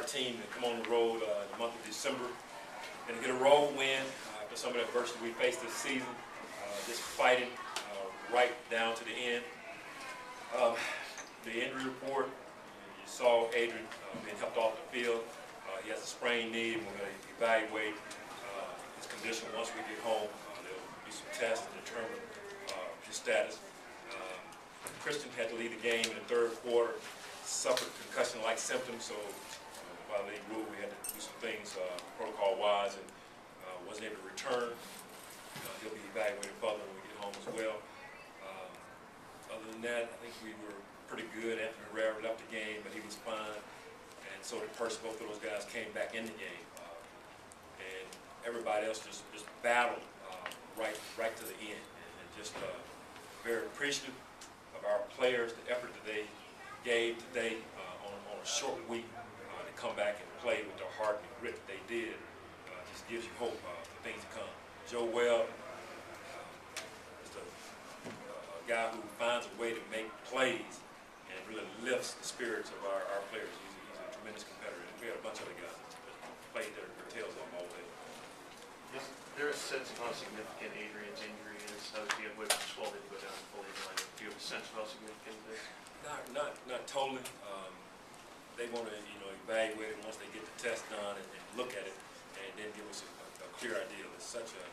team to come on the road in the month of December and get a road win after some of the adversity we faced this season. Just fighting right down to the end. The injury report, you saw Adrian being helped off the field. He has a sprained knee, and we're going to evaluate his condition once we get home. There'll be some tests to determine his status. Christian had to lead the game in the third quarter, suffered concussion-like symptoms, so by the league rule we had to do some things protocol-wise, and wasn't able to return. He'll be evaluated further when we get home as well. Other than that, I think we were pretty good. Anthony Herrera left the game, but he was fine, and so did Percy. Both of those guys came back in the game, and everybody else just battled right to the end, and just very appreciative of our players, the effort that they gave today on a short week to come back and play with the heart and grit that they did. Just gives you hope for things to come. Joe Webb is a guy who finds a way to make plays and really lifts the spirits of our players. He's a tremendous competitor. And we had a bunch of other guys that played their tails off all day. Is there a sense of how significant Adrian's injury is? How does he have whipped 12 to go down fully blind? Do you have a sense of how significant it is? Not totally. They want to evaluate it once they get the test done and look at it, and then give us a clear idea. It's such a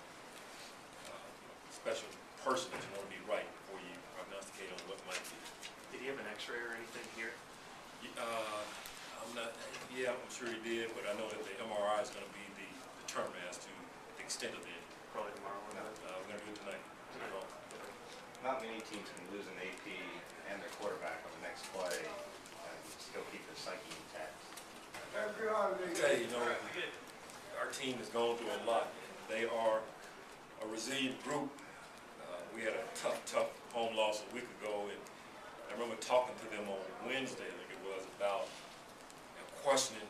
special person that you want to be right before you prognosticate on what might be. Did he have an X-ray or anything here? I'm not. Yeah, I'm sure he did, but I know that the MRI is going to be the determinant as to the extent of the injury. Probably tomorrow. We're going to do it tonight. Not many teams can lose an AP and their quarterback on the next play and still keep their psyche intact. I tell you, our team has gone through a lot. They are a resilient group. We had a tough home loss a week ago, and I remember talking to them on Wednesday, I think it was, about questioning,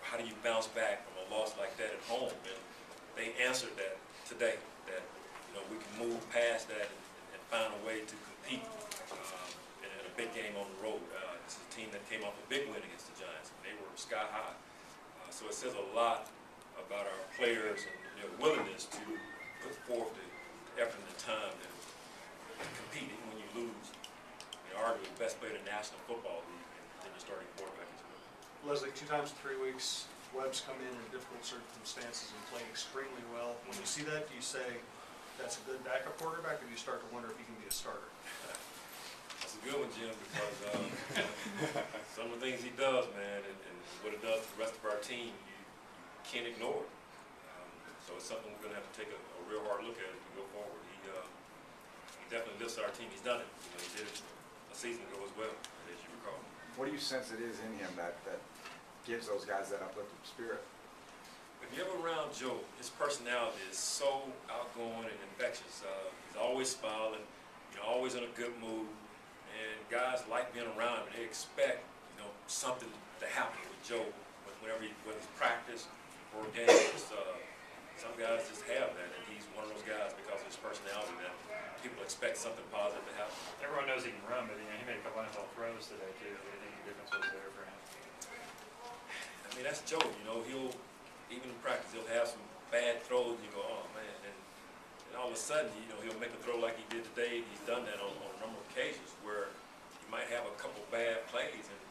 how do you bounce back from a loss like that at home? And they answered that today, that we can move past that and find a way to compete in a big game on the road. This is a team that came off a big win against the Giants. They were sky high. So it says a lot about our players and their willingness to put forth the effort and the time to compete, even when you lose. Arguably the best player in the National Football League, and then you're starting quarterback as well. Leslie, 2 times in 3 weeks, Webb's come in difficult circumstances and played extremely well. When you see that, do you say that's a good backup quarterback, or do you start to wonder if he can be a starter? That's a good one, Jim, because some of the things he does, man, and what it does to the rest of our team, you can't ignore it. So it's something we're going to have to take a real hard look at as we go forward. He definitely lifts our team. He's done it. He did it a season ago as well, as you recall. What do you sense it is in him that gives those guys that uplifted spirit? If you're ever around Joe, his personality is so outgoing and infectious. He's always smiling, always in a good mood, and guys like being around him. They expect, something to happen with Joe whether he's practice or games. Some guys just have that, and he's one of those guys because of his personality that people expect something positive to happen. Everyone knows he can run, but he made a couple NFL throws today too. I think the difference was there for him. I mean, that's Joe. He'll even in practice he'll have some bad throws, and you go, oh man, and all of a sudden, he'll make a throw like he did today. He's done that on a number of occasions where you might have a couple bad plays, and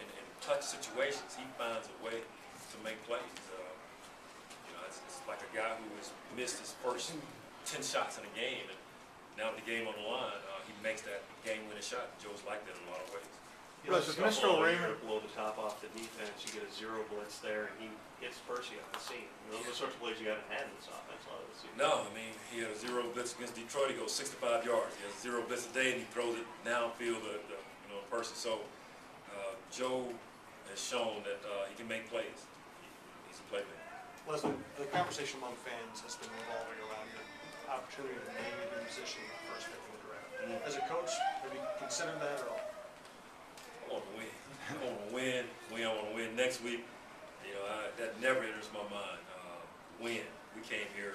in touch situations, he finds a way to make plays. It's like a guy who has missed his first 10 shots in a game, and now with the game on the line, he makes that game-winning shot. Joe's like that in a lot of ways. Mr. Raymond, blow the top off the defense, you get a zero blitz there, and he hits Percy on the scene. Those are the sorts of plays you haven't had in this offense a lot of the season. No, he had a zero blitz against Detroit. He goes 65 yards. He has a zero blitz a day, and he throws it downfield to Percy. So Joe has shown that he can make plays. He's a playmaker. Leslie, the conversation among fans has been revolving around your opportunity to name your position first pick in the draft. As a coach, have you considered that at all? I want to win. I want to win. I want to win next week. That never enters my mind. Win. We came here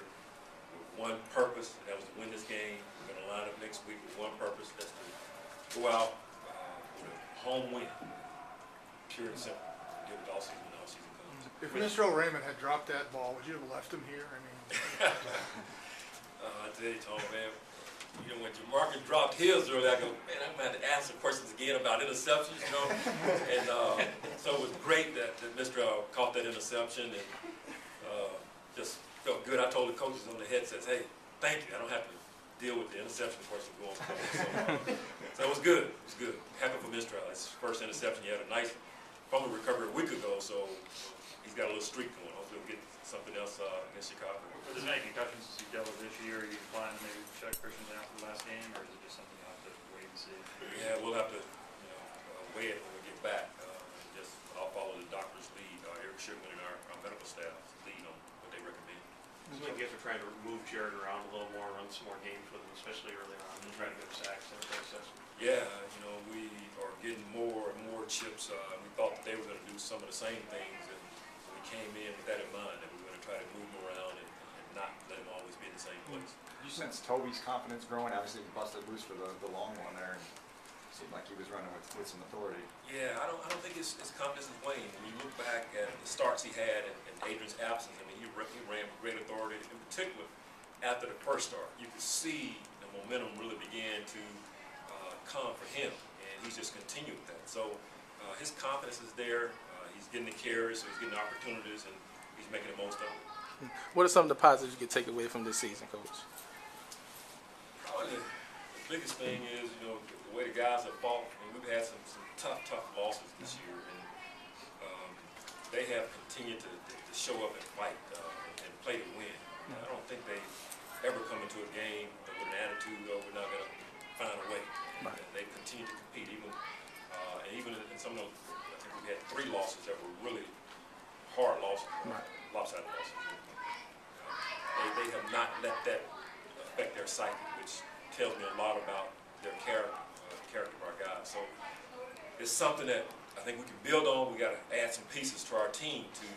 with one purpose, and that was to win this game. We're going to line up next week with one purpose. That's to go out with a home win. Pure and simple. deal with all season when all season comes. If Mr. Raymond had dropped that ball, would you have left him here? I mean, I tell you, Tom, man, you know, when Jamarcus dropped his earlier, I go, man, I'm going to have to ask some questions again about interceptions, you know. And so it was great that Mr. Caught that interception and just felt good. I told the coaches on the headsets, hey, thank you. I don't have to deal with the interception question going forward. So it was good. It was good. Happy for Mr. His first interception. He had a nice fumble recovery a week ago, so he's got a little streak going. Hopefully we'll get something else against Chicago. Were there any concussions you dealt with this year? Are you planning to maybe check Christian down for the last game, or is it just something you'll have to wait and see? Yeah, we'll have to, you know, weigh it when we get back. I'll follow the doctor's lead, Eric Shipman and our medical staff's lead on what they recommend. Seems like you guys are trying to move Jared around a little more, run some more games with him, especially early on, and try to get sacks and everything. Yeah, you know, we are getting more and more chips. We thought that they were going to do some of the same things, and we came in with that in mind, that we were going to try to move them around and not let them always be in the same place. You sense Toby's confidence growing? Obviously, he busted loose for the long one there, and seemed like he was running with some authority. Yeah, I don't think his confidence is waning. When you look back at the starts he had in Adrian's absence, I mean, he ran with great authority. In particular, after the first start, you could see the momentum really began to come for him, and he's just continued with that. So his confidence is there. He's getting the carries, so he's getting opportunities, and he's making the most of it. What are some of the positives you can take away from this season, Coach? Probably the biggest thing is, you know, the way the guys have fought. I mean, we've had some tough losses this year, and they have continued to show up and fight and play to win. I don't think they ever come into a game with an attitude, oh, we're not going to find a way. Right. And they continue to compete, even in some of those. I think we've had 3 losses that were really hard losses, Right. lopsided losses. They have not let that affect their psyche, which tells me a lot about their character of our guys. So it's something that I think we can build on. We got to add some pieces to our team to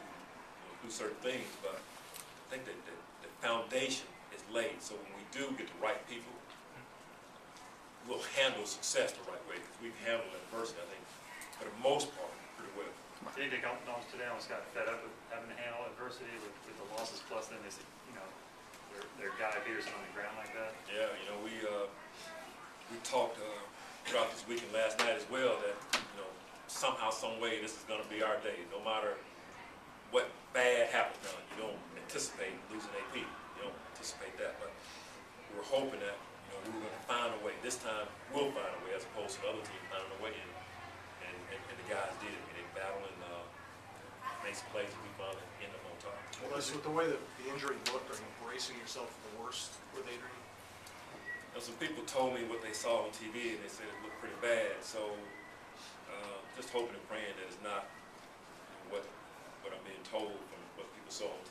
do certain things, but I think that the foundation is laid. So when we do get the right people, we'll handle success the right way, because we've handled adversity, I think, for the most part, pretty well. Do you think almost today almost got fed up with having to handle adversity with the losses, plus then they said, you know, their guy Peterson on the ground like that? Yeah, you know, we talked throughout this week and last night as well that, you know, somehow, some way, this is going to be our day. No matter what bad happens now, you don't anticipate losing AP. You don't anticipate that, but we're hoping that, you know, we're going to find a way. This time, we'll find a way, as opposed to the other team finding a way, and the guys did it. They battled and made some plays, and we finally ended up on top. well, with the way that the injury looked, are you bracing yourself for the worst with Adrian? Now, some people told me what they saw on TV, and they said it looked pretty bad. So, just hoping and praying that it's not what I'm being told from what people saw on